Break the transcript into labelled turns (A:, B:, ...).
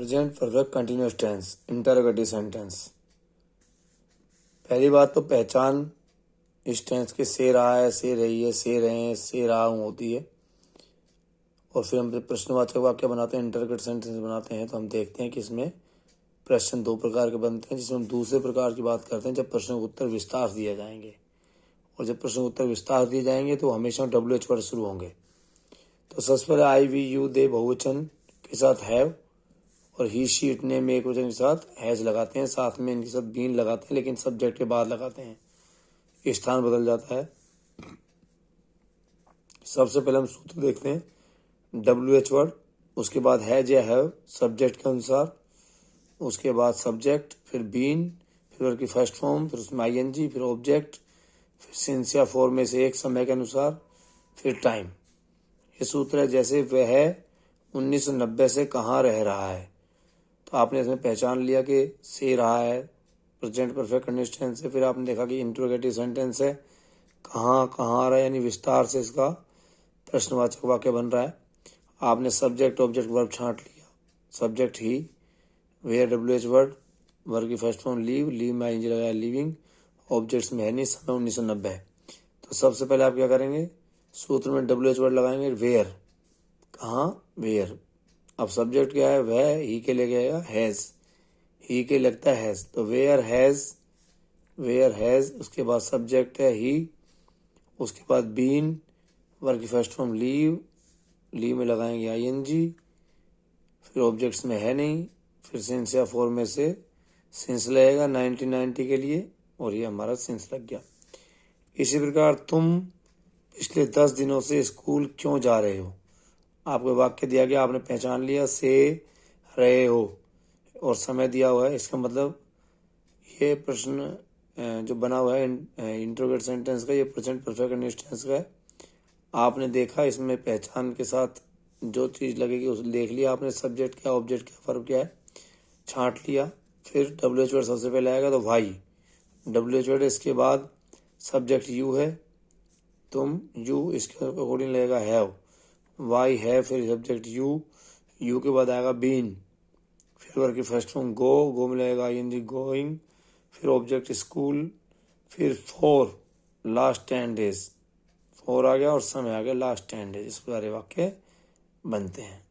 A: Present perfect continuous tense, interrogative sentence. पहली बात तो पहचान इस टेंस के से रहा है, से रही है, से रहे हैं, से रहा हूँ होती है। और फिर हम प्रश्नवाचक वाक्य बनाते हैं, इंटरोगेटिव सेंटेंस बनाते हैं। तो हम देखते हैं कि इसमें प्रश्न दो प्रकार के बनते हैं, जिसमें हम दूसरे प्रकार की बात करते हैं जब प्रश्न को उत्तर विस्तार से दिए जाएंगे। और जब प्रश्न उत्तर विस्तार दिए जाएंगे तो हमेशा WH वर्ड शुरू होंगे। तो सबसे पहले आई, वी, यू, दे बहुवचन के साथ हैव, और ही, शी, इट, नेम एक वचन के साथ हैज लगाते हैं। साथ में इनके साथ बीन लगाते हैं, लेकिन सब्जेक्ट के बाद लगाते हैं, स्थान बदल जाता है। सबसे पहले हम सूत्र देखते हैं, WH वर्ड, उसके बाद हैज या हैव सब्जेक्ट के अनुसार, उसके बाद सब्जेक्ट, फिर बीन, फिर वर्ब की फर्स्ट फॉर्म, फिर उसमें ING, फिर ऑब्जेक्ट, फिर सिंस या फॉर में से एक समय के अनुसार, फिर टाइम। ये सूत्र है। जैसे वह 1990 से कहाँ रह रहा है, तो आपने इसमें पहचान लिया कि से रहा है, प्रेजेंट परफेक्ट कंटिन्यूअस टेंस है। फिर आपने देखा कि इंटरोगेटिव सेंटेंस है, कहाँ कहाँ आ रहा है, यानी विस्तार से इसका प्रश्नवाचक वाक्य बन रहा है। आपने सब्जेक्ट ऑब्जेक्ट वर्ब छांट लिया। सब्जेक्ट ही, वेयर WH वर्ड, वर्ब की फर्स्ट फॉर्म लीव, लीव में ING लगाया लिविंग, ऑब्जेक्ट्स में है नहीं, समय 1990 है। तो सबसे पहले आप क्या करेंगे, सूत्र में WH वर्ड लगाएंगे, वेयर, कहाँ, वेयर। अब सब्जेक्ट क्या है, वह, ही के लिए गएगा हैज, ही के लगता है हैज, तो वेयर हैज, उसके बाद सब्जेक्ट है ही, उसके बाद बीन, वर्ब की फर्स्ट फॉर्म लीव, लीव में लगाएंगे ING, फिर ऑब्जेक्ट्स में है नहीं, फिर सिंस या फॉर में से सिंस लगेगा 1990 के लिए, और ये हमारा सिंस लग गया। इसी प्रकार तुम पिछले 10 दिनों से स्कूल क्यों जा रहे हो, आपको वाक्य दिया गया, आपने पहचान लिया से रहे हो और समय दिया हुआ है। इसका मतलब ये प्रश्न जो बना हुआ है इंटरोगेटिव सेंटेंस का, ये प्रेजेंट परफेक्ट कंटिन्यूअस टेंस का है। आपने देखा इसमें पहचान के साथ जो चीज़ लगेगी उसे देख लिया आपने, सब्जेक्ट क्या, ऑब्जेक्ट क्या, वर्ब क्या है, छांट लिया। फिर WH वर्ड सबसे पहले आएगा, तो वाई, WH वर्ड, इसके बाद सब्जेक्ट यू है, तुम, यू, इसके अकॉर्डिंग लगेगा हैव, वाई है, फिर सब्जेक्ट यू, यू के बाद आएगा बीन, फिर वर्ब की फर्स्ट फॉर्म गो में लगेगा ING गोइंग, फिर ऑब्जेक्ट स्कूल, फिर फॉर, लास्ट 10 डेज, फॉर आ गया और समय आ गया लास्ट 10 डेज। इस प्रकार वाक्य बनते हैं।